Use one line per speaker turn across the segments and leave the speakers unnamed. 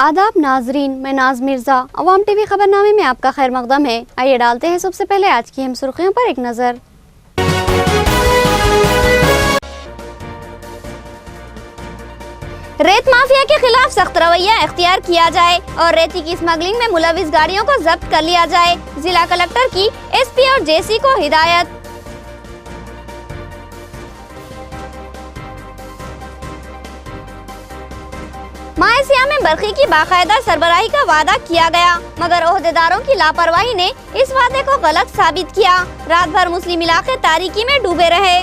आदाब नाजरीन, मैं नाज मिर्ज़ा। अवाम टीवी खबरनामे में आपका खैर मकदम है। आइए डालते हैं सबसे पहले आज की हम सुर्खियों पर एक नज़र। रेत माफिया के खिलाफ सख्त रवैया इख्तियार किया जाए और रेती की स्मगलिंग में मुलविस गाड़ियों को जब्त कर लिया जाए। जिला कलेक्टर की एसपी और जेसी को हिदायत। मायसिया में बरखी की बाकायदा सरबराही का वादा किया गया, मगर ओहदेदारों की लापरवाही ने इस वादे को गलत साबित किया। रात भर मुस्लिम इलाके तारीकी में डूबे रहे।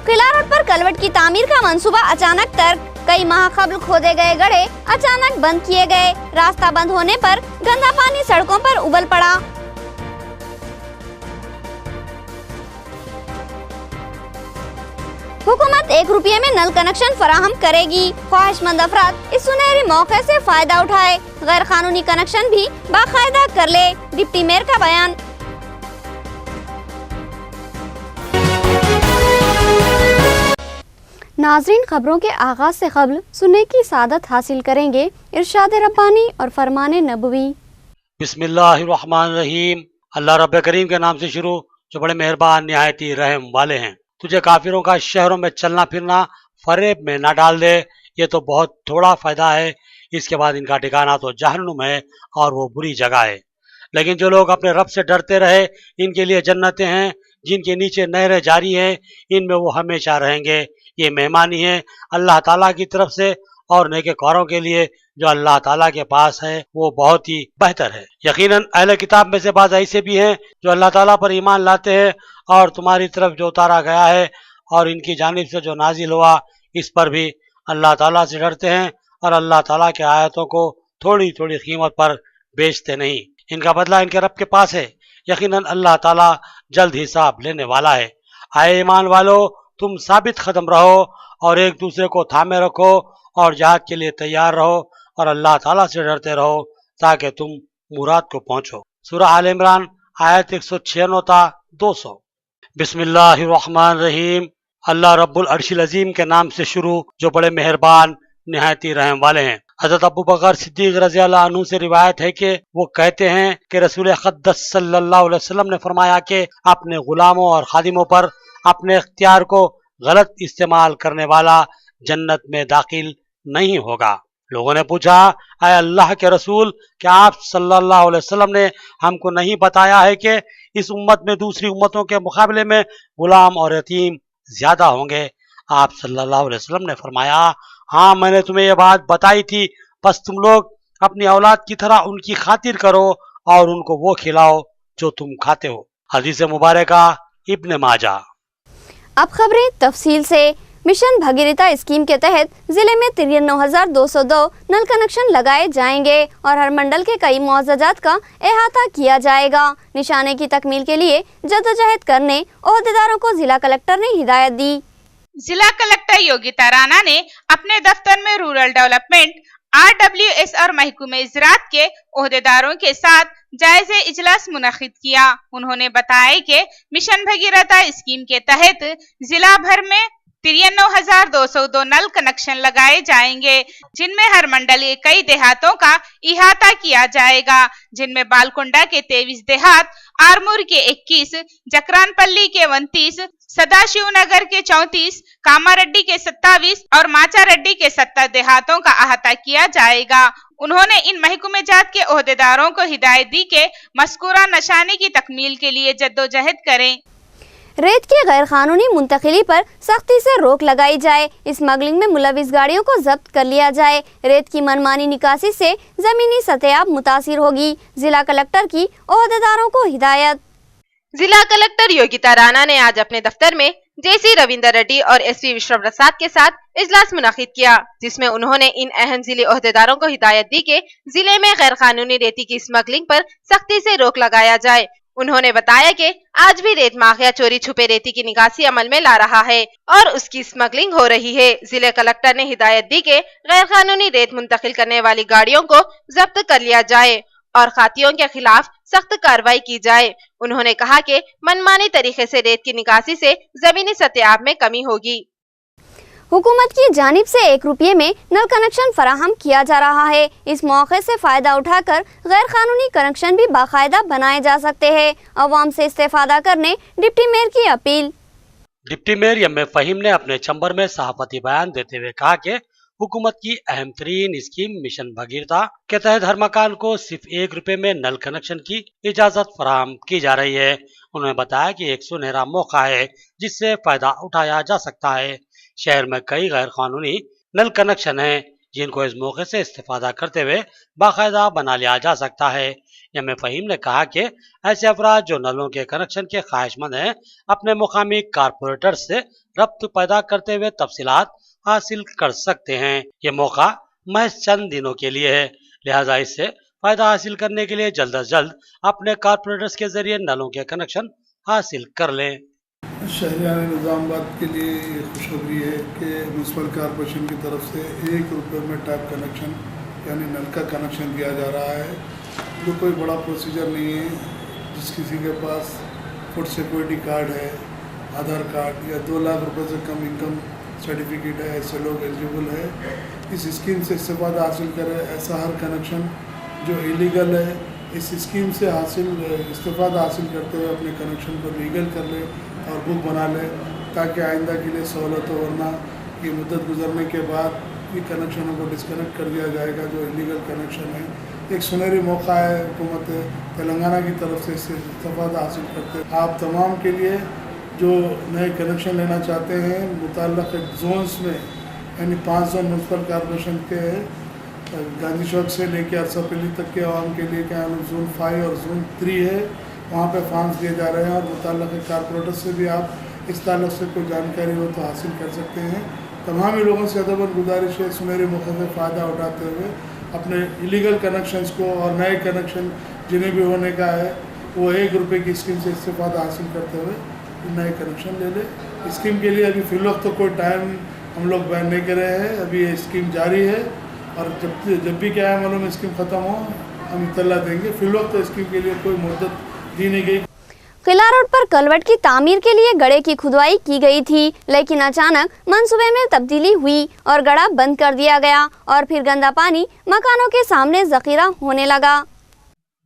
किला रोड पर कलवट की तामीर का मंसूबा अचानक तर्क। कई माह कब्ल खोदे गए गड्ढे अचानक बंद किए गए। रास्ता बंद होने पर गंदा पानी सड़कों पर उबल पड़ा। हुकूमत 1 रुपये में नल कनेक्शन फराहम करेगी। ख्वाहिशमंद अफराद इस सुनहरी मौके से फायदा उठाए, गैर कानूनी कनेक्शन भी बाकायदा कर ले। डिप्टी मेयर का बयान। नाजरीन, खबरों के आगाज से कबल सुनने की सादत हासिल करेंगे इरशाद रब्बानी और फरमाने नबवी।
बिस्मिल्लाहिर्रहमानिर्रहीम। अल्लाह रब्बे करीम के नाम से शुरू, जो बड़े मेहरबान निहायत ही रहम वाले हैं। तुझे काफिरों का शहरों में चलना फिरना फरेब में न डाल दे, ये तो बहुत थोड़ा फायदा है। इसके बाद इनका ठिकाना तो जहन्नुम है और वो बुरी जगह है। लेकिन जो लोग अपने रब से डरते रहे, इनके लिए जन्नतें हैं जिनके नीचे नहरें जारी हैं, इनमें वो हमेशा रहेंगे। ये मेहमानी है अल्लाह ताला की तरफ से, और नेककारों के लिए जो अल्लाह ताला के पास है वो बहुत ही बेहतर है। यकीनन अहले किताब में से बाज़ ऐसे भी हैं जो अल्लाह ताला पर ईमान लाते हैं और तुम्हारी तरफ जो उतारा गया है और इनकी जानिब से जो नाजिल हुआ, इस पर भी अल्लाह ताला से डरते हैं और अल्लाह ताला के आयतों को थोड़ी थोड़ी कीमत पर बेचते नहीं। इनका बदला इनके रब के पास है। यकीनन अल्लाह ताला जल्द हिसाब लेने वाला है। आए ईमान वालो, तुम साबित कदम रहो और एक दूसरे को थामे रखो और जहाद के लिए तैयार रहो और अल्लाह ताला से डरते रहो ताकि तुम मुराद को पहुंचो। सूरह आल इमरान आयत 196 ता 200। बिस्मिल्लाहिर्रहमानिर्रहीम। अल्लाह रब्बुल अर्शिल अजीम के नाम से शुरू, जो बड़े मेहरबान निहायत ही रहम वाले हैं। हज़रत अबू बकर सिद्दीक रज़ी अल्लाह अन्हु से रिवायत है कि वो कहते हैं कि रसूल अक़दस सल्लल्लाहु अलैहि वसल्लम ने फरमाया कि अपने गुलामों और खादिमों पर अपने इख्तियार को गलत इस्तेमाल करने वाला जन्नत में दाखिल नहीं होगा। लोगों ने पूछा, अय अल्लाह के रसूल, क्या आप सल्लल्लाहु अलैहि वसल्लम ने हमको नहीं बताया है कि इस उम्मत में दूसरी उम्मतों के मुकाबले में गुलाम और यतीम ज्यादा होंगे? आप सल्लल्लाहु अलैहि वसल्लम ने फरमाया, हाँ, मैंने तुम्हें यह बात बताई थी। बस तुम लोग अपनी औलाद की तरह उनकी खातिर करो और उनको वो खिलाओ जो तुम खाते हो। हदीस मुबारका इब्न माजा।
अब खबरें तफसील से। मिशन भगीरथा स्कीम के तहत जिले में 93,202 नल कनेक्शन लगाए जाएंगे और हर मंडल के कई मुआवजात का अहाता किया जाएगा। निशाने की तकमील के लिए जद्दोजहद करने ओहदेदारों को जिला कलेक्टर ने हिदायत दी।
जिला कलेक्टर योगिता राणा ने अपने दफ्तर में रूरल डेवलपमेंट, RWS और महकमे ज़राअत के ओहदेदारों के साथ जायजे इजलास मुनक़िद किया। उन्होंने बताया कि मिशन भगीरथा स्कीम के तहत जिला भर में 93,202 नल कनेक्शन लगाए जाएंगे, जिनमें हर मंडल के कई देहातों का इहाता किया जाएगा, जिनमें बालकुंडा के 23 देहात, आरमूर के 21, जकरानपल्ली के 29, सदाशिव नगर के 34, कामारेड्डी के 27 और माचारेड्डी के 70 देहातों का अहाता किया जाएगा। उन्होंने इन महकमे जात के ओहदेदारों को हिदायत दी कि मज़कूरा निशाने की तकमील के लिए जद्दोजहद करें।
रेत की गैर कानूनी मुंतकिली पर सख्ती से रोक लगाई जाए। स्मगलिंग में मुलविस गाड़ियों को जब्त कर लिया जाए। रेत की मनमानी निकासी से जमीनी सतह मुतासिर होगी। जिला कलेक्टर की ओहदेदारों को हिदायत।
जिला कलेक्टर योगिता राणा ने आज अपने दफ्तर में जेसी रविंदर रेड्डी और एसपी विश्व प्रसाद के साथ इजलास मुनक़िद किया, जिसमें उन्होंने इन अहम जिले ओहदेदारों को हिदायत दी कि जिले में गैर कानूनी रेती की स्मगलिंग पर सख्ती से रोक लगाया जाए। उन्होंने बताया कि आज भी रेत माफिया चोरी छुपे रेती की निकासी अमल में ला रहा है और उसकी स्मगलिंग हो रही है। जिले कलेक्टर ने हिदायत दी कि गैर कानूनी रेत मुंतकिल करने वाली गाड़ियों को जब्त कर लिया जाए और खातियों के खिलाफ सख्त कार्रवाई की जाए। उन्होंने कहा कि मनमानी तरीके से रेत की निकासी से जमीनी सतह में कमी होगी।
हुकूमत की जानिब से 1 रुपये में नल कनेक्शन फराहम किया जा रहा है। इस मौके से फ़ायदा उठाकर गैर कानूनी कनेक्शन भी बाकायदा बनाए जा सकते हैं। अवाम से इस्तेफादा करने डिप्टी मेयर की अपील।
Deputy mayor M A Faheem ने अपने चंबर में सहाफती बयान देते हुए कहा कि हुकूमत की अहम तरीन स्कीम मिशन भगीरथा के तहत हर मकान को सिर्फ 1 रुपये में नल कनेक्शन की इजाजत फराहम की जा रही है। उन्होंने बताया कि एक सुनहरा मौका है जिससे फायदा उठाया जा सकता है। शहर में कई गैर कानूनी नल कनेक्शन हैं जिनको इस मौके से इस्तेफादा करते हुए बाकायदा बना लिया जा सकता है। एम ए फहीम ने कहा कि ऐसे अफराद जो नलों के कनेक्शन के ख्वाहिशमंद हैं अपने मुकामी कारपोरेटर से रब्त पैदा करते हुए तफसीलात हासिल कर सकते हैं। ये मौका महज चंद दिनों के लिए है, लिहाजा इससे फायदा हासिल करने के लिए जल्द अज जल्द अपने कारपोरेटर्स के जरिए नलों के कनेक्शन हासिल कर लें।
शहरियान निज़ामाबाद के लिए ये खुशखबरी है कि म्यूनसिपल कॉरपोरेशन की तरफ से 1 रुपये में टैप कनेक्शन यानी नल का कनेक्शन दिया जा रहा है। जो कोई बड़ा प्रोसीजर नहीं है। जिस किसी के पास फूड सिक्योरिटी कार्ड है, आधार कार्ड या 2 लाख रुपए से कम इनकम सर्टिफिकेट है, ऐसे लोग एलिजिबल है इस स्कीम से इस्तेफादा हासिल करें। ऐसा हर कनेक्शन जो इलीगल है इस स्कीम से इस्तेफादा हासिल करते हुए अपने कनेक्शन को लीगल कर ले और बुक बना ले ताकि आइंदा के लिए सहूलत हो, वरना ये मुद्दत गुजरने के बाद ये कनेक्शनों को डिस्कनेक्ट कर दिया जाएगा जो इलीगल कनेक्शन है। एक सुनहरी मौका है हुकूमत तेलंगाना की तरफ से इससे इस्तेफादा हासिल करते हैं। आप तमाम के लिए जो नए कनेक्शन लेना चाहते हैं मुताल्लिक़ जोन्स में यानी 5 जोन म्यूनसिपल कॉरपोरेशन के गांधी चौक से लेकर अरसापल्ली तक के आवाम के लिए क्या जोन 5 और जोन 3 है, वहाँ पे फॉर्म्स दिए जा रहे हैं और मुताल्लिक़ कारपोरेटर से भी आप इस ताल्लुक़ से कोई जानकारी हो तो हासिल कर सकते हैं। तमाम ही लोगों से अदबन गुजारिश है सुनहरे मौके से फ़ायदा उठाते हुए अपने इलीगल कनेक्शंस को और नए कनेक्शन जिन्हें भी होने का है वो 1 रुपये की स्कीम से इस्तेफादा हासिल करते हुए नए कनेक्शन ले लें। स्कीम के लिए अभी फ़िलवक्त तो कोई टाइम हम लोग बैन नहीं कर रहे हैं, अभी ये स्कीम जारी है और जब भी क्या है मालूम स्कीम ख़त्म हो हम इत्तला देंगे। फ़िलवक्त तो स्कीम के लिए कोई मुद्दत दी नहीं गई।
किला रोड पर कलवट की तामीर के लिए गड्ढे की खुदाई की गई थी, लेकिन अचानक मंसूबे में तब्दीली हुई और गड्ढा बंद कर दिया गया और फिर गंदा पानी मकानों के सामने जखीरा होने लगा।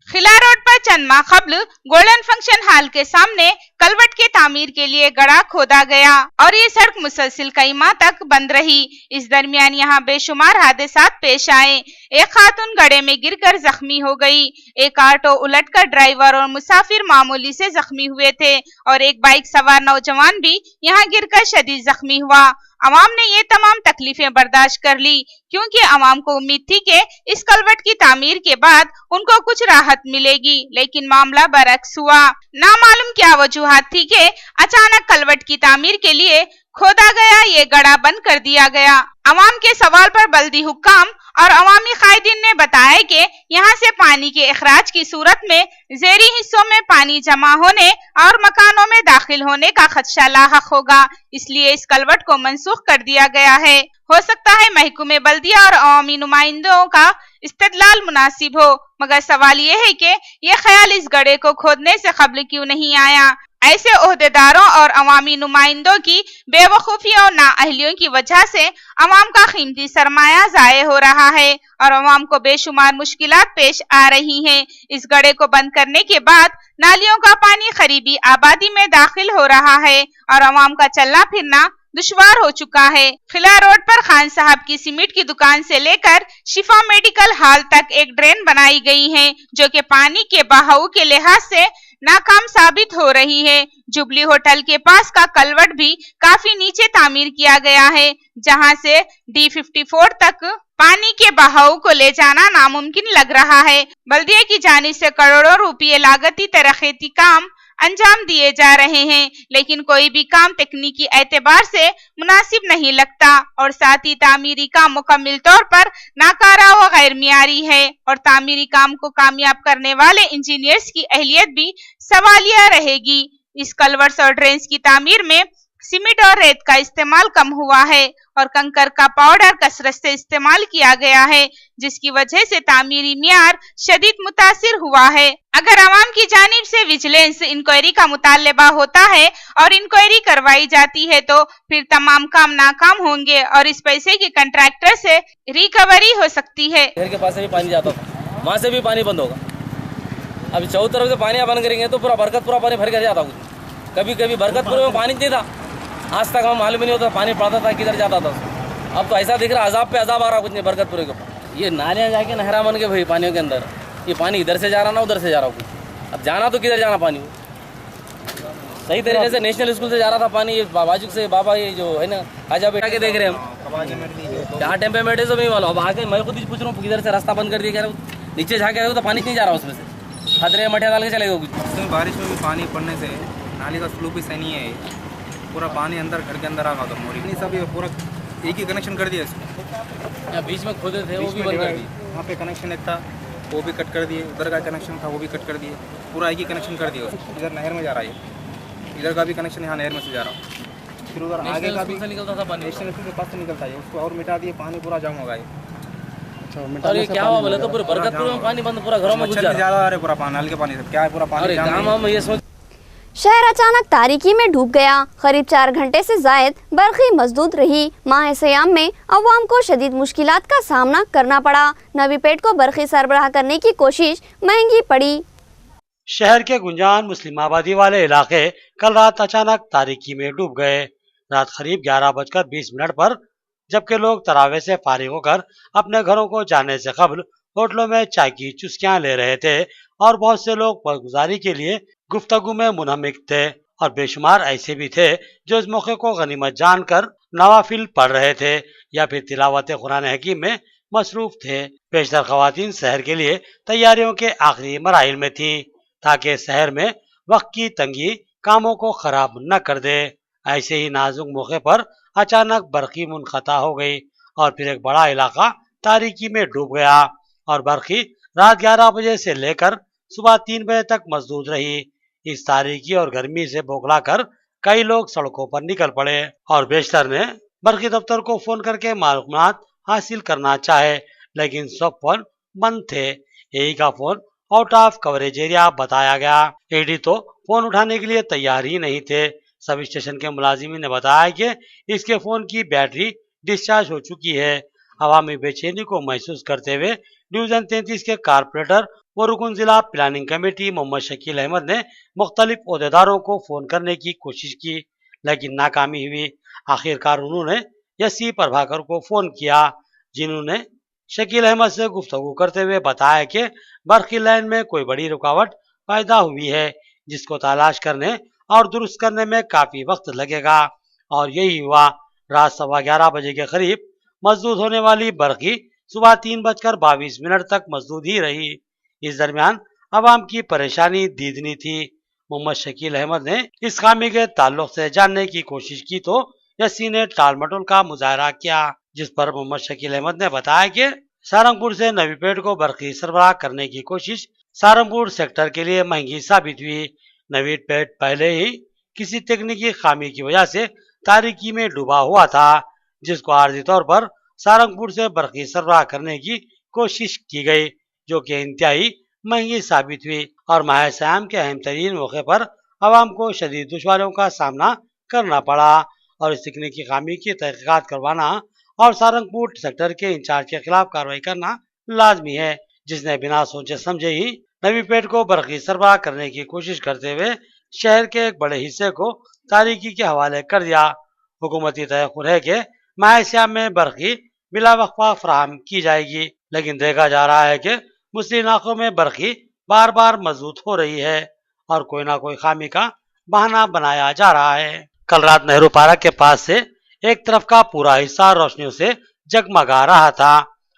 खिला रोड पर चंद माह कबल गोल्डन फंक्शन हॉल के सामने कलवट के तामीर के लिए गड्ढा खोदा गया और ये सड़क मुसलसिल कई माह तक बंद रही। इस दरमियान यहाँ बेशुमार हादसात पेश आए। एक खातून गड्ढे में गिरकर जख्मी हो गई, एक ऑटो उलटकर ड्राइवर और मुसाफिर मामूली से जख्मी हुए थे और एक बाइक सवार नौजवान भी यहाँ गिरकर शदीद जख्मी हुआ। अवाम ने ये तमाम तकलीफें बर्दाश्त कर ली क्योंकि अवाम को उम्मीद थी कि इस कलवट की तामीर के बाद उनको कुछ राहत मिलेगी, लेकिन मामला बरअक्स हुआ। नामालूम क्या वजूहात थी कि अचानक कलवट की तामीर के लिए खोदा गया ये गड्ढा बंद कर दिया गया। अवाम के सवाल पर बल्दी हुक्काम और अवामी कायदीन ने बताया कि यहाँ से पानी के इखराज की सूरत में ज़ेरी हिस्सों में पानी जमा होने और मकानों में दाखिल होने का खदशा लाहक होगा, इसलिए इस कलवट को मनसूख कर दिया गया है। हो सकता है महकूमे बल्दिया और अवामी नुमाइंदों का इस्तदलाल मुनासिब हो, मगर सवाल ये है कि ये ख्याल इस गड्ढे को खोदने से कबल क्यों नहीं आया। ऐसे ओहदेदारों और अवामी नुमाइंदों की बेवकूफ़ी और नाअहलियों की वजह से अवाम का कीमती सरमाया ज़ाये हो रहा है और अवाम को बेशुमार मुश्किलात पेश आ रही हैं। इस गड्ढे को बंद करने के बाद नालियों का पानी करीबी आबादी में दाखिल हो रहा है और अवाम का चलना फिरना दुश्वार हो चुका है। खिला रोड पर खान साहब की सीमेंट की दुकान से लेकर शिफा मेडिकल हॉल तक एक ड्रेन बनाई गई है जो कि पानी के बहाव के लिहाज से नाकाम साबित हो रही है। जुबली होटल के पास का कलवट भी काफी नीचे तामीर किया गया है जहां से D54 तक पानी के बहाव को ले जाना नामुमकिन लग रहा है। बल्दिया की जानिब से करोड़ों रुपये लागती तरक्की काम अंजाम दिए जा रहे हैं, लेकिन कोई भी काम तकनीकी एतबार से मुनासिब नहीं लगता और साथ ही तामीरी काम मुकम्मल तौर पर नाकारा व गैर मियारी है और तामीरी काम को कामयाब करने वाले इंजीनियर्स की अहलियत भी सवालिया रहेगी। इस कलवर्ट्स और ड्रेन्स की तामीर में सीमेंट और रेत का इस्तेमाल कम हुआ है और कंकर का पाउडर कसरत से इस्तेमाल किया गया है, जिसकी वजह से तामीरी मियार शदीद मुतासिर हुआ है। अगर आवाम की जानिब से विजिलेंस इंक्वायरी का मुतालबा होता है और इंक्वायरी करवाई जाती है तो फिर तमाम काम नाकाम होंगे और इस पैसे की कंट्रैक्टर से रिकवरी हो सकती है।
घर के पास से भी पानी जाता था, वहाँ से भी पानी बंद होगा। अभी चौथी तरफ से पानी बंद करेंगे तो पूरा बरकतपुरा पानी भर के जाता कुछ। कभी कभी बरकतपुर में पानी नहीं था, आज तक हमें मालूम नहीं होता पानी पड़ता था किधर जाता था। अब तो ऐसा दिख रहा अजाब पे अजाब आ रहा कुछ नहीं बरकतपुर के ऊपर। ये नालियाँ जाके नहरा बन के भाई पानियों के अंदर, ये पानी इधर से जा रहा ना उधर से जा रहा कुछ। अब जाना तो किधर जाना पानी, सही तरीके से नेशनल स्कूल से जा रहा था पानी, ये बाबाजू से बाबा ये जो है ना आजा बेटा के देख रहे हैं हम क्या टेम्परेमेंट है, नहीं वाला। अब आगे मैं खुद ही पूछ रहा हूँ किधर से रास्ता बंद कर दिया, कह रहा हूँ नीचे जाके आए तो पानी नहीं जा रहा उसमें से, खतरे मठिया डाल के चलेगा कुछ।
बारिश में भी पानी पड़ने से नाली का स्लो भी सही नहीं है, पूरा पानी अंदर घर के अंदर आ खत्म हो रही है। सब ये पूरा एक ही कनेक्शन कर दिया इसको,
यहाँ बीच में खोदे थे वो भी बंद कर दिए,
वहाँ पे कनेक्शन एक था वो भी कट कर दिए, उधर का कनेक्शन था वो भी कट कर दिए, पूरा एक ही कनेक्शन कर दिया। इधर नहर में जा रहा है, इधर का भी कनेक्शन यहाँ नहर में से जा रहा, फिर उधर आगे का भी
निकलता था पानी,
नेशनल स्कूल के पास से निकलता है, उसको और मिटा दिए, पानी पूरा जाम होगा।
और ये क्या हुआ बोले तो पूरे बरकतपुर में पानी बंद, पूरा घरों में घुस जा रहा
ज़्यादा आ रहा है, पूरा पानी नल के पानी से क्या है, पूरा पानी जाम है।
हम ये सोच
शहर अचानक तारीकी में डूब गया। करीब 4 घंटे से जायद बरक़ी मसदूद रही। माह सयाम में अवाम को शदीद मुश्किलात का सामना करना पड़ा। नवी पेट को बरक़ी सरबराह करने की कोशिश महंगी पड़ी।
शहर के गुंजान मुस्लिम आबादी वाले इलाके कल रात अचानक तारीकी में डूब गए। रात करीब 11:20 पर जबकि लोग तरावे से फारिग होकर अपने घरों को जाने से कबल होटलों में चाय की चुस्कियां ले रहे थे और बहुत से लोग वक्तगुजारी के लिए गुफ्तगू में मुनहमिक थे और बेशुमार ऐसे भी थे जो इस मौके को गनीमत जानकर नवाफिल पढ़ रहे थे या फिर तिलावत कुरान हकीम में मसरूफ थे। बेशतर खवातीन शहर के लिए तैयारियों के आखिरी मराहिल में थीं ताकि शहर में वक्त की तंगी कामों को खराब न कर दे। ऐसे ही नाजुक मौके पर अचानक बरक़ी मुनक़ता हो गई और फिर एक बड़ा इलाका तारीकी में डूब गया और बरक़ी रात 11 बजे से लेकर सुबह 3 बजे तक मसदूद रही। इस तारीकी और गर्मी से बौखला कर कई लोग सड़कों पर निकल पड़े और बेशतर ने बरक़ी दफ्तर को फोन करके मालूमात हासिल करना चाहे, लेकिन सब फोन बंद थे। यही का phone out of coverage area बताया गया। एडी तो फोन उठाने के लिए तैयार ही नहीं थे। सब स्टेशन के मुलाजिमीन ने बताया कि इसके फोन की बैटरी डिस्चार्ज हो चुकी है। अवामी बेचैनी को महसूस करते हुए डिवीजन 33 के कारपोरेटर व रुकन जिला प्लानिंग कमेटी मोहम्मद शकील अहमद ने मुख्तलिफ ओहदेदारों को फोन करने की कोशिश की, लेकिन नाकामी हुई। आखिरकार उन्होंने यसी प्रभाकर को फोन किया, जिन्होंने शकील अहमद से गुफ्तगू करते हुए बताया कि बरक़ी लाइन में कोई बड़ी रुकावट पैदा हुई है जिसको तलाश करने और दुरुस्त करने में काफी वक्त लगेगा और यही हुआ। रात 11:15 बजे के करीब मसदूद होने वाली बरक़ी सुबह 3:22 तक मसदूद ही रही। इस दरमियान अवाम की परेशानी दीदनी थी। मोहम्मद शकील अहमद ने इस खामी के ताल्लुक से जानने की कोशिश की तो यसी ने टाल मटोल का मुजाहरा किया, जिस पर मोहम्मद शकील अहमद ने बताया कि सारंगपुर से नवी पेट को बरक़ी सरबराह करने की कोशिश सारंगपुर सेक्टर के लिए महंगी साबित हुई। नवी पेट पहले ही किसी तकनीकी खामी की वजह से तारीकी में डूबा हुआ था, जिसको आर्जी तौर पर सारंगपुर से बरक़ी सरबराह करने की कोशिश की गई, जो कि इंतहाई महंगी साबित हुई और माह सयाम के अहम तरीन मौके पर आवाम को शदीद दुश्वारियों का सामना करना पड़ा और इस तकनीकी खामी की तहकीकात करवाना और सारंगपुर सेक्टर के इंचार्ज के खिलाफ कार्रवाई करना लाजमी है, जिसने बिना सोचे समझे ही नवी पेट को बरक़ी सरबराह करने की कोशिश करते हुए शहर के एक बड़े हिस्से को तारीकी के हवाले कर दिया। हुकूमती तयक़ुन है कि माह सयाम में बरक़ी बिला वक़्फ़ा फराहम की जाएगी, लेकिन देखा जा रहा है कि मुस्लिम इलाकों में बरक़ी बार बार मजबूत हो रही है और कोई ना कोई खामी का बहाना बनाया जा रहा है। कल रात नेहरू पार्क के पास से एक तरफ का पूरा हिस्सा रोशनियों से जगमगा रहा था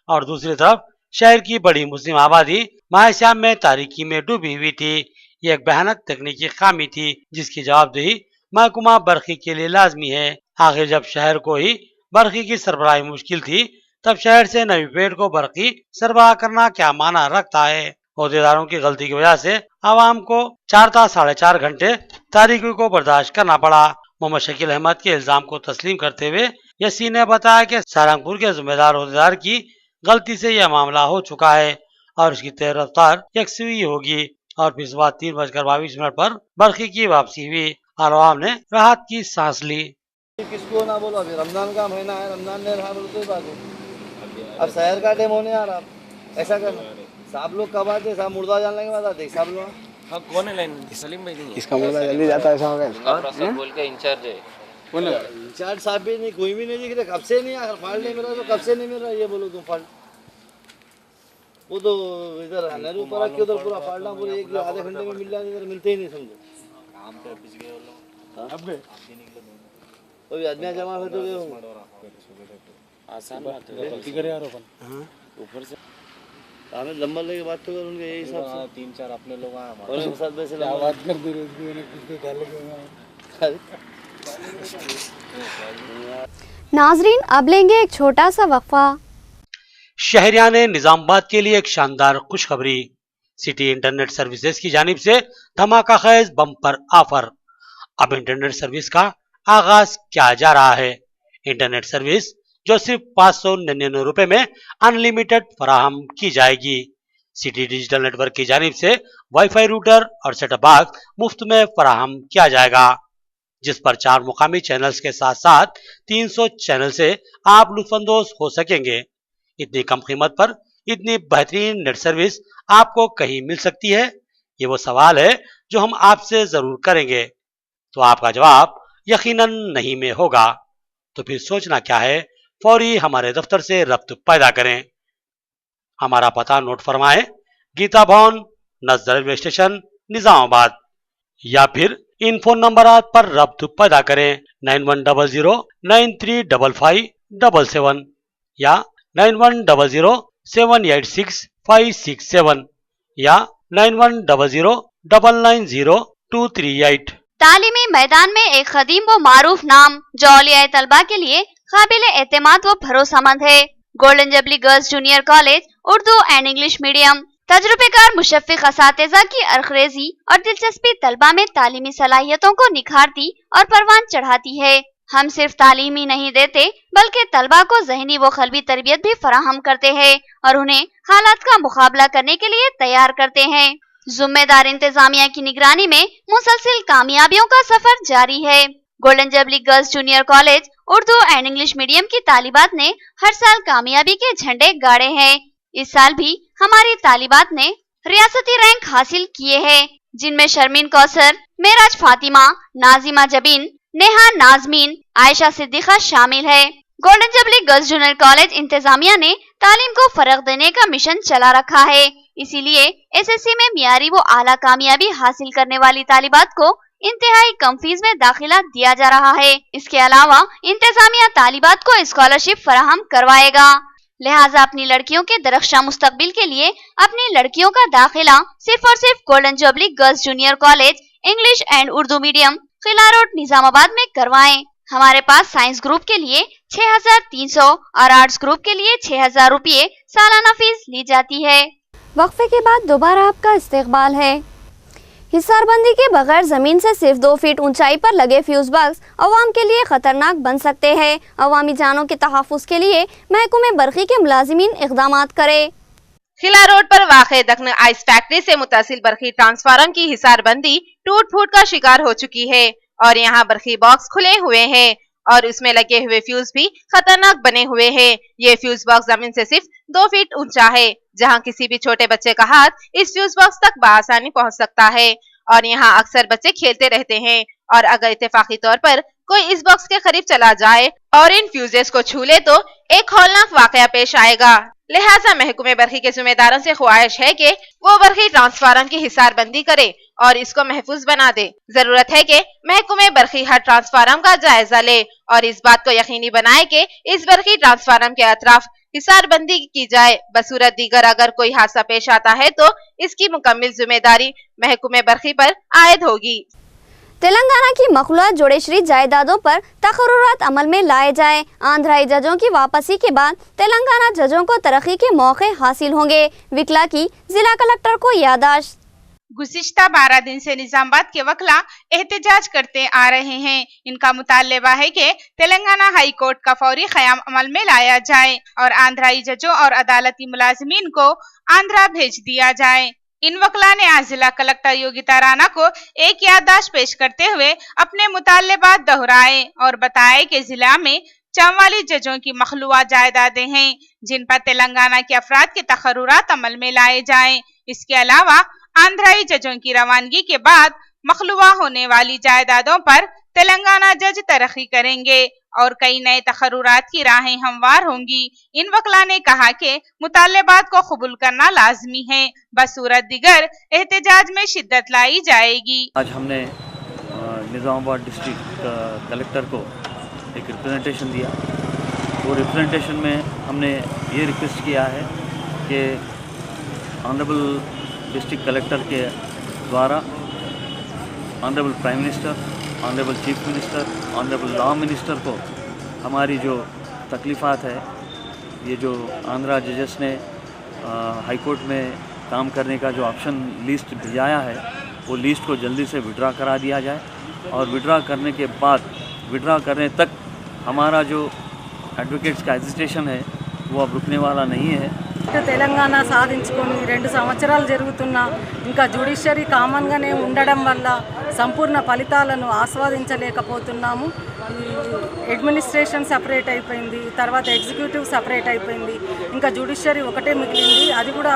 और दूसरी तरफ शहर की बड़ी मुस्लिम आबादी माह सयाम में तारीकी में डूबी हुई थी। ये एक भयानक तकनीकी खामी थी जिसकी जवाबदेही महकमा बरक़ी के लिए लाजमी है। आखिर जब शहर को ही बरक़ी की सरबराही मुश्किल थी, तब शहर से नवी पेट को बरक़ी सरबराह करना क्या माना रखता है। ओहदेदारों की गलती की वजह से आवाम को 4 था 4.5 घंटे तारीकी को बर्दाश्त करना पड़ा। मोहम्मद शकील अहमद के इल्जाम को तस्लीम करते हुए यसी ने बताया कि सहारनपुर के जिम्मेदार अहदेदार की गलती से यह मामला हो चुका है और उसकी तेज रफ्तार यकसुई होगी और फिर सुबह 3:22 पर बरखी की वापसी हुई और आवाम ने राहत की सांस ली।
किसको ना बोलो, अभी रमजान का महीना है, रमजान में रहा बोलो कोई बात नहीं। अब शहर का टाइम होने आ रहा, ऐसा करना साहब लोग कब आते, साहब मुर्दा जानने के बाद आते साहब लोग।
हाँ, कौन है लाइन? सलीम भाई नहीं है।
इसका मुर्दा जल्दी जाता है, ऐसा हो गया।
बोल के इंचार्ज है।
कौन है इंचार्ज? साहब भी नहीं, कोई भी नहीं दिख रहा, कब से नहीं आया, फाल्ट नहीं मिल रहा तो कब से नहीं मिल रहा, ये बोलो तुम फाल्ट। वो तो इधर नेहरू पार्क के उधर पूरा फाल्टा पूरा एक आधे घंटे में मिल रहा है, इधर मिलते ही नहीं समझो। काम पे ऑफिस गए वो लोग, अब भी आदमी जमा हो तो गए होंगे।
आसान बात है, गलती करे यार अपन ऊपर से
हमें लंबा लेके बात तो कर उनके यही हिसाब से
3-4 अपने लोग आए
और उनके साथ वैसे बात कर दे
नाजरीन, अब लेंगे एक छोटा सा वक्फा।
शहरियान निजामाबाद के लिए एक शानदार खुशखबरी। सिटी इंटरनेट सर्विसेज की जानिब से धमाका खेज बम्पर ऑफर। अब इंटरनेट सर्विस का आगाज किया जा रहा है। इंटरनेट सर्विस जो सिर्फ 599 रुपए में अनलिमिटेड फराहम की जाएगी। सिटी डिजिटल नेटवर्क की जानिब से वाईफाई रूटर और सेटअप बॉक्स मुफ्त में फराहम किया जाएगा, जिस पर 4 मुकामी चैनल्स के साथ साथ 300 चैनल से आप लुत्फानंदोज हो सकेंगे। इतनी कम कीमत पर इतनी बेहतरीन नेट सर्विस आपको कहीं मिल सकती है? ये वो सवाल है जो हम आपसे जरूर करेंगे, तो आपका जवाब यकीनन नहीं में होगा। तो फिर सोचना क्या है, फौरी हमारे दफ्तर से रब्त पैदा करें। हमारा पता नोट फरमाएं, गीता भवन नजर रेलवे स्टेशन निजामाबाद, या फिर इन फोन नंबरात पर रब्त पैदा करें 9100935577 या 9100786567 या 9100990238।
तालीमी मैदान में एक कदीम व मारूफ नाम जो औलिया तलबा के लिए काबिल एतमाद व भरोसामंद है। Golden jubilee girls junior college Urdu and English medium तजुर्बेकार मुशफ़िक़ असातिज़ा की अरखरेजी और दिलचस्पी तलबा में तालीमी सलाहियतों को निखारती और परवान चढ़ाती है। हम सिर्फ तालीम ही नहीं देते बल्कि तलबा को ज़हनी व क़ल्बी तरबियत भी फराहम करते हैं और उन्हें हालात का मुकाबला करने के लिए तैयार करते हैं। जिम्मेदार इंतजामिया की निगरानी में मुसलसिल कामयाबियों का सफर जारी है। Golden jubilee girls junior college Urdu and English medium की तालिबात ने हर साल कामयाबी के झंडे गाड़े हैं। इस साल भी हमारी तालिबात ने रियासती रैंक हासिल किए हैं, जिनमें शर्मीन कौसर, मेराज फातिमा, नाजिमा जबीन, नेहा नाजमीन, आयशा सिद्दीका शामिल है। Golden jubilee girls junior college इंतजामिया ने तालीम को फरोग देने का मिशन चला रखा है, इसीलिए एसएससी में मियारी व आला कामयाबी हासिल करने वाली तालिबात को इंतहाई कम फीस में दाखिला दिया जा रहा है। इसके अलावा इंतजामिया तालिबात को स्कॉलरशिप फराहम करवाएगा, लिहाजा अपनी लड़कियों के दरख्शां मुस्तकबिल के लिए अपनी लड़कियों का दाखिला सिर्फ और सिर्फ golden jubilee girls junior college English and Urdu medium Qila road Nizamabad में करवाएं। हमारे पास साइंस ग्रुप के लिए 6300 और आर्ट्स ग्रुप के लिए 6000 रुपये सालाना फीस ली जाती है। वक्फे के बाद दोबारा आपका इस्तकबाल है। हिसारबंदी के बगैर जमीन से सिर्फ 2 फीट ऊंचाई पर लगे फ्यूज बॉक्स अवाम के लिए खतरनाक बन सकते हैं। अवामी जानों के तहफ़्फ़ुज़ के लिए महकमे बरक़ी के मुलाजिमीन इक़दामात करे।
खिला रोड पर वाक़े दखन आइस फैक्ट्री से मुतासिल बरक़ी ट्रांसफार्मर की हिसारबंदी टूट फूट का शिकार हो चुकी है और यहाँ बरक़ी बॉक्स खुले हुए हैं और उसमें लगे हुए फ्यूज भी खतरनाक बने हुए हैं। ये फ्यूज बॉक्स जमीन से सिर्फ 2 फीट ऊंचा है, जहाँ किसी भी छोटे बच्चे का हाथ इस फ्यूज बॉक्स तक बआसानी पहुँच सकता है और यहाँ अक्सर बच्चे खेलते रहते हैं और अगर इत्तेफाकी तौर पर कोई इस बॉक्स के करीब चला जाए और इन फ्यूजेस को छू ले तो एक हौलनाक वाकया पेश आएगा। लिहाजा महकमे बरक़ी के जिम्मेदारों से ख्वाहिश है कि वो बरक़ी ट्रांसफार्मर की हिसारबंदी करे और इसको महफूज बना दे। जरूरत है कि महकमे बरक़ी हर ट्रांसफार्मर का जायजा ले और इस बात को यकीनी बनाए कि इस बरक़ी ट्रांसफार्मर के अतराफ हिसारबंदी की जाए। बसूरत दीगर अगर कोई हादसा पेश आता है तो इसकी मुकम्मल जिम्मेदारी महकमे बरक़ी पर आयद होगी।
तेलंगाना की मखलूत जोड़ेशरी जायदादों पर तकर्रुरात अमल में लाए जाएं। आंध्राई जजों की वापसी के बाद तेलंगाना जजों को तरक्की के मौके हासिल होंगे। विकला की जिला कलेक्टर को याददाश्त।
गुज़िश्ता 12 दिन से निजामाबाद के वकला एहतजाज करते आ रहे हैं। इनका मुतालबा है कि तेलंगाना हाई कोर्ट का फौरी क़याम अमल में लाया जाए और आंध्राई जजों और अदालती मुलाजिमीन को आंध्रा भेज दिया जाए। इन वकला ने आज जिला कलेक्टर योगिता राणा को एक याददाश्त पेश करते हुए अपने मुतालबात दोहराए और बताया कि जिला में 44 जजों की मखलूआ जायदादें हैं जिन पर तेलंगाना के अफराद के तखर्रुरात अमल में लाए जाएं। इसके अलावा आंध्राई जजों की रवानगी के बाद मखलूआ होने वाली जायदादों पर तेलंगाना जज तरक्की करेंगे और कई नए तखर्रुरात की राहें हमवार होंगी। इन वकला ने कहा कि मुतालबात को कबूल करना लाजमी है, बसूरत दिगर एहतजाज में शिद्दत लाई जाएगी।
आज हमने निजामाबाद डिस्ट्रिक्ट कलेक्टर को एक रिप्रेजेंटेशन दिया। वो रिप्रेजेंटेशन में हमने ये रिक्वेस्ट किया है कि ऑनरेबल डिस्ट्रिक्ट कलेक्टर के द्वारा honourable prime minister, honourable chief minister, honourable law minister को हमारी जो तकलीफ़ात है, ये जो आंध्रा जजेस ने हाई कोर्ट में काम करने का जो ऑप्शन लिस्ट भिजाया है, वो लिस्ट को जल्दी से विड्रा करा दिया जाए और विड्रा करने के बाद विड्रा करने तक हमारा जो एडवोकेट्स का एजिटेशन है वो अब रुकने वाला नहीं है।
తెలంగాణ సాధించుకొని 2 సంవత్సరాలు జరుగుతున్నా ఇంకా జ్యుడిషియరీ కామన్గానే ఉండడం వల్ల సంపూర్ణ ఫలితాలను ఆస్వాదించలేకపోతున్నాము। అడ్మినిస్ట్రేషన్ సెపరేట్ అయిపోయింది, తర్వాత ఎగ్జిక్యూటివ్ సెపరేట్ అయిపోయింది, ఇంకా జ్యుడిషియరీ ఒకటే మిగిలింది। అది కూడా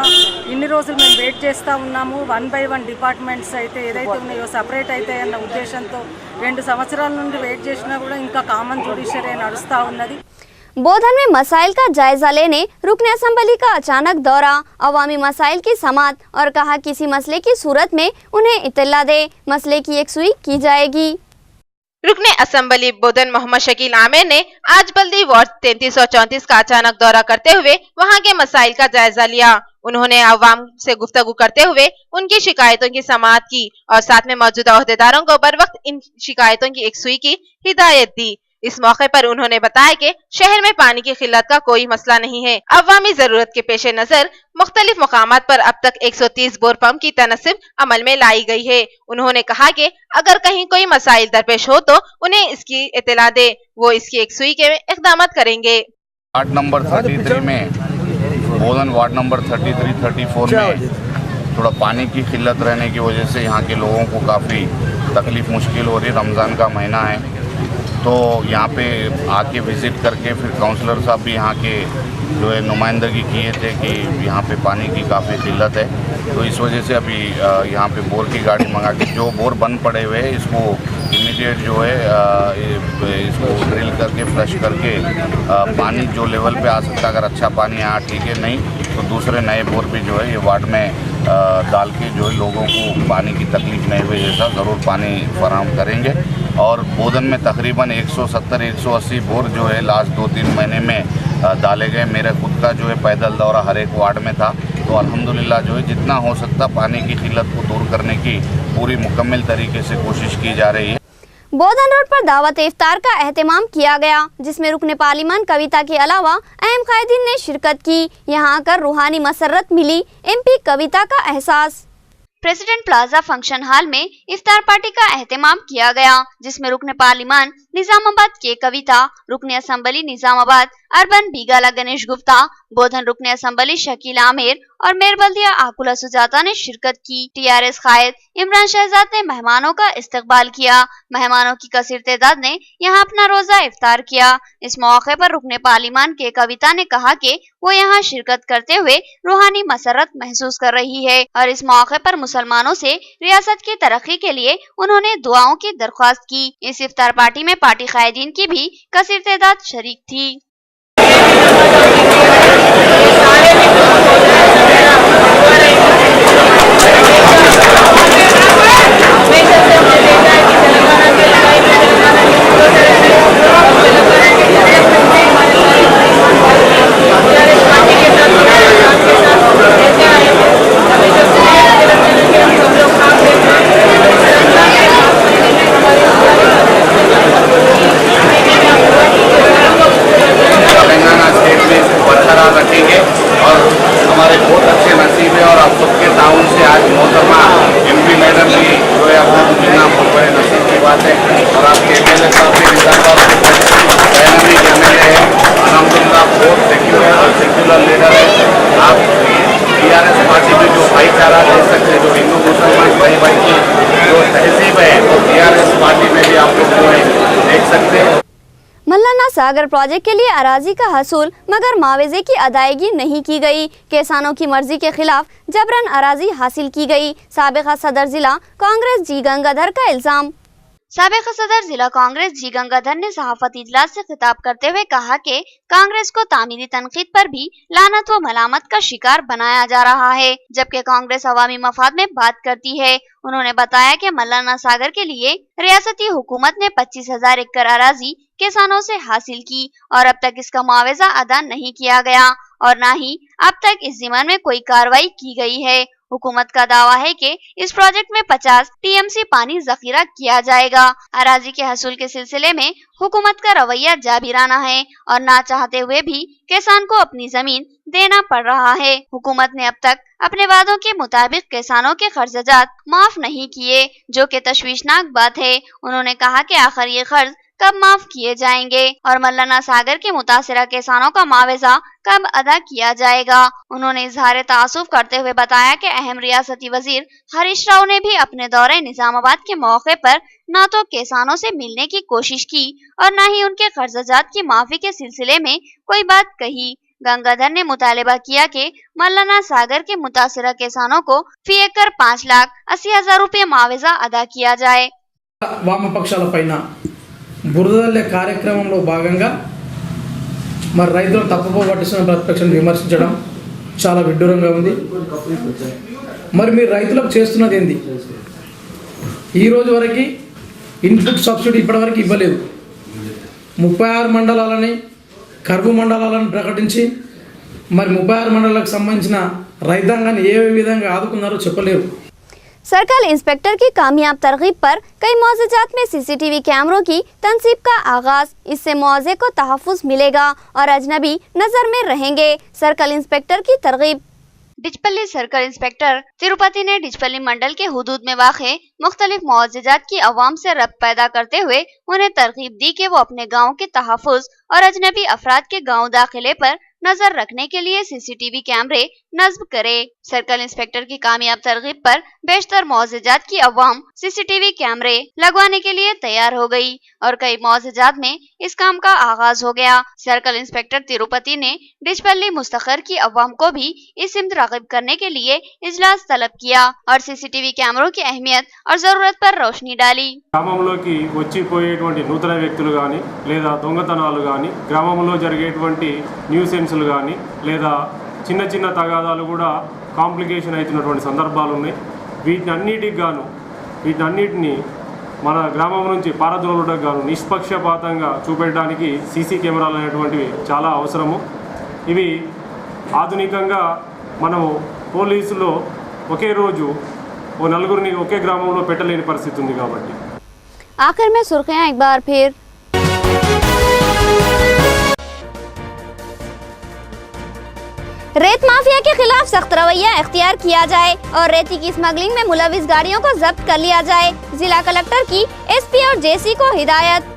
ఇన్ని రోజులు మేము వెయిట్ చేస్తూ ఉన్నాము। 1 by 1 డిపార్ట్మెంట్స్ అయితే ఏదైతే ఉన్నాయో సెపరేట్ అవుతాయన్న ఉద్దేశంతో 2 సంవత్సరాల నుండి వెయిట్ చేసినా కూడా ఇంకా కామన్ జ్యుడిషియరీ నడుస్తూ ఉన్నది।
बोधन में मसाइल का जायजा लेने रुकन असम्बली का अचानक दौरा, अवामी मसाइल की समाअत और कहा किसी मसले की सूरत में उन्हें इत्तला दे, मसले की यकसुई की जाएगी।
रुकने असम्बली बोधन मोहम्मद शकील आमिर ने आज बल्दी वार्ड 3334 का अचानक दौरा करते हुए वहां के मसाइल का जायजा लिया। उन्होंने अवाम से गुफ्तगू करते हुए उनकी शिकायतों की समाअत की और साथ में मौजूदा ओहदेदारों को बर वक्त इन शिकायतों की यकसुई की हिदायत दी। इस मौके पर उन्होंने बताया कि शहर में पानी की किल्लत का कोई मसला नहीं है। अवामी जरूरत के पेश नजर मुख्तलिफ मकामात पर अब तक 130 बोर पंप की तनसीब अमल में लाई गई है। उन्होंने कहा कि अगर कहीं कोई मसाइल दरपेश हो तो उन्हें इसकी इत्तला दे, वो इसकी यकसुई के इक़दाम करेंगे।
वार्ड नंबर 33 में बोधन वार्ड नंबर 33-34 में थोड़ा पानी की किल्लत रहने की वजह से यहाँ के लोगों को काफ़ी तकलीफ मुश्किल हो रही। रमज़ान का महीना है तो यहाँ पे आके विज़िट करके फिर काउंसलर साहब भी यहाँ के जो है नुमाइंदगी किए थे कि यहाँ पे पानी की काफ़ी किल्लत है। तो इस वजह से अभी यहाँ पे बोर की गाड़ी मंगा के जो बोर बंद पड़े हुए हैं इसको इमीडिएट जो है इसको ड्रिल करके फ्लश करके पानी जो लेवल पे आ सकता है, अगर अच्छा पानी आया ठीक है, नहीं तो दूसरे नए बोर भी जो है ये वार्ड में डाल के जो है लोगों को पानी की तकलीफ नहीं हुई जैसा ज़रूर पानी फराहम करेंगे। और बोधन में तकरीबन 170-180 बोर जो है लास्ट 2-3 महीने में डाले गए। मेरा खुद का जो है पैदल दौरा हर एक वार्ड में था। तो अल्हम्दुलिल्लाह जो है जितना हो सकता पानी की किल्लत को दूर करने की पूरी मुकम्मल तरीके से कोशिश की जा रही है।
बोधन रोड पर दावत इफ्तार का एहतमाम किया गया, जिसमें रुकने पार्लिमान कविता के अलावा अहम कायदीन ने शिरकत की। यहां आकर रूहानी मसरत मिली, एमपी कविता का एहसास। प्रेसिडेंट प्लाजा फंक्शन हॉल में इफ्तार पार्टी का एहतमाम किया गया, जिसमें रुकने पार्लिमान निजामाबाद के कविता, रुकने असम्बली निजामाबाद अर्बन बीगाला गणेश गुप्ता, बोधन रुकने असम्बली शकील आमिर और मेयर बल्दिया आकुला सुजाता ने शिरकत की। टीआरएस कायद इमरान शहजाद ने मेहमानों का इस्तकबाल किया। मेहमानों की कसीर तादाद ने यहाँ अपना रोजा इफ्तार किया। इस मौके पर रुकने पार्लिमान के कविता ने कहा कि वो यहाँ शिरकत करते हुए रूहानी मसरत महसूस कर रही है और इस मौके पर मुसलमानों से रियासत की तरक्की के लिए उन्होंने दुआओं की दरख्वास्त की। इस इफ्तार पार्टी में पार्टी कायदीन की भी कसीर तादाद शरीक थी। सागर प्रोजेक्ट के लिए अराजी का हसूल मगर मुआवजे की अदायगी नहीं की गई। किसानों की मर्जी के खिलाफ जबरन अराजी हासिल की गई। साबिका सदर जिला कांग्रेस जी गंगाधर का इल्जाम। साबिका सदर जिला कांग्रेस जी गंगाधर ने सहाफती इजलास से खिताब करते हुए कहा कि कांग्रेस को तामीरी तनकीद पर भी लानत व मलामत का शिकार बनाया जा रहा है, जबकि कांग्रेस अवामी मफाद में बात करती है। उन्होंने बताया कि मल्लाना सागर के लिए रियासती हुकूमत ने 25,000 एकड़ अराजी किसानों से हासिल की और अब तक इसका मुआवजा अदा नहीं किया गया और न ही अब तक इस ज़िम्मन में कोई कार्रवाई की गई है। हुकूमत का दावा है कि इस प्रोजेक्ट में 50 टीएमसी पानी जखीरा किया जाएगा। अराजी के हसूल के सिलसिले में हुकूमत का रवैया जाबिराना है और ना चाहते हुए भी किसान को अपनी जमीन देना पड़ रहा है। हुकूमत ने अब तक अपने वादों के मुताबिक किसानों के खर्चात माफ नहीं किए, जो कि तशवीशनाक बात है। उन्होंने कहा कि आखिर ये कर्ज कब माफ किए जाएंगे और मल्लाना सागर के मुतासिरा किसानों का मुआवजा कब अदा किया जाएगा। उन्होंने इजहार तासुफ करते हुए बताया कि अहम रियासती वजीर हरीश राव ने भी अपने दौरे निजामाबाद के मौके पर न तो किसानों से मिलने की कोशिश की और न ही उनके कर्जात की माफी के सिलसिले में कोई बात कही। गंगाधर ने मुतालिबा किया कि मल्लाना सागर के मुतासिरा किसानों को फी एकड़ 5,80,000 रुपये मुआवजा अदा किया जाए।
వామపక్షాల పైన బురదల్లే కార్యక్రమంలో భాగంగా మరి రైతులను తప్పుపో పట్టిస్తున్న ప్రతిపక్షం విమర్శించడం చాలా విడ్డూరంగా ఉంది। మరి మీరు రైతులకు చేస్తున్నది ఏంది? ఈ రోజు వరకు ఇన్పుట్ సబ్సిడీ ఇప్పటివరకు ఇవ్వలేదు। 36 మండలాలని కర్బు మండలాలను ప్రకటించి మరి 36 మండలాలకు సంబంధించిన రైతాంగాన్ని ఏ విధంగా ఆదుకున్నారో చెప్పలేరు।
सर्कल इंस्पेक्टर की कामयाब तरगीब पर कई मौज़ाजात में सीसीटीवी कैमरों की तनसीब का आगाज। इससे मुआवजे को तहफ़्फ़ुज़ मिलेगा और अजनबी नजर में रहेंगे। सर्कल इंस्पेक्टर की तरगीब। डिचपल्ली सर्कल इंस्पेक्टर तिरुपति ने डिचपल्ली मंडल के हुदूद में वाक़े मुख्तलिफ मुआवज़ात की अवाम से रब्त पैदा करते हुए उन्हें तरगीब दी कि वो अपने गाँव के तहफ़्फ़ुज़ और अजनबी अफराद के गाँव दाखिले पर नजर रखने के लिए सीसीटीवी कैमरे नस्ब करे। सर्कल इंस्पेक्टर की कामयाब तरगीब पर बेशतर मुआवज़ात की अवाम सीसीटीवी कैमरे लगवाने के लिए तैयार हो गई और कई मुआवज़ात में इस काम का आगाज हो गया। सर्कल इंस्पेक्टर तिरुपति ने डिचपल्ली मुस्तखर की अवाम को भी इस सिमत राग़िब करने के लिए इजलास तलब किया और सीसीटीवी कैमरों की अहमियत और जरूरत पर रोशनी डाली।
గ్రామంలోకి వచ్చిపోయేటువంటి నూతన వ్యక్తులు కానీ లేదా దొంగతనాలు కానీ గ్రామంలో జరిగేటువంటి న్యూసెన్స్లు కానీ లేదా చిన్న చిన్న తగాదాలు కూడా కాంప్లికేషన్ అవుతున్నటువంటి సందర్భాలు ఉన్నాయి। వీటన్నిటిని మన గ్రామం నుంచి పారద్రోలుటకు గాను నిష్పక్షపాతంగా చూపెట్టడానికి సీసీ కెమెరాలు అనేటువంటివి చాలా అవసరము। ఇవి ఆధునికంగా మనం పోలీసులో ఒకే రోజు ఓ నలుగురిని ఒకే గ్రామంలో పెట్టలేని పరిస్థితి ఉంది కాబట్టి।
आखिर में सुर्खियां एक बार फिर। रेत माफिया के खिलाफ सख्त रवैया इख्तियार किया जाए और रेती की स्मगलिंग में मुलविस गाड़ियों को जब्त कर लिया जाए। जिला कलेक्टर की एसपी और जेसी को हिदायत।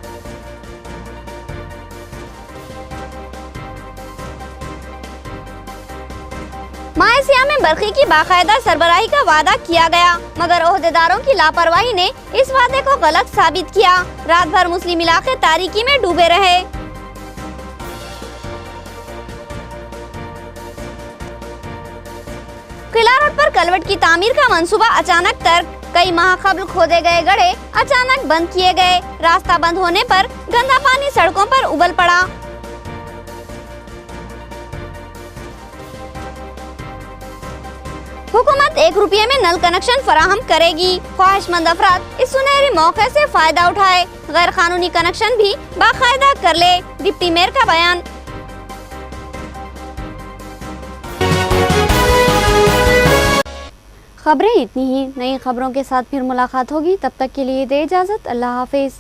मायसिया में बरखी की बाकायदा सरबराही का वादा किया गया मगर ओहदेदारों की लापरवाही ने इस वादे को गलत साबित किया। रात भर मुस्लिम इलाके तारीकी में डूबे रहे। किला रोड पर कलवट की तामीर का मंसूबा अचानक तर्क। कई माह कबल खोदे गए गड्ढे अचानक बंद किए गए। रास्ता बंद होने पर गंदा पानी सड़कों पर उबल पड़ा। हुकूमत 1 रुपये में नल कनेक्शन फराहम करेगी। ख्वाहिशमंद अफराद इस सुनहरे मौके से फायदा उठाए। गैर कानूनी कनेक्शन भी बाकायदा कर ले। डिप्टी मेयर का बयान। खबरें इतनी ही। नई खबरों के साथ फिर मुलाकात होगी। तब तक के लिए दे इजाजत। अल्लाह हाफिज।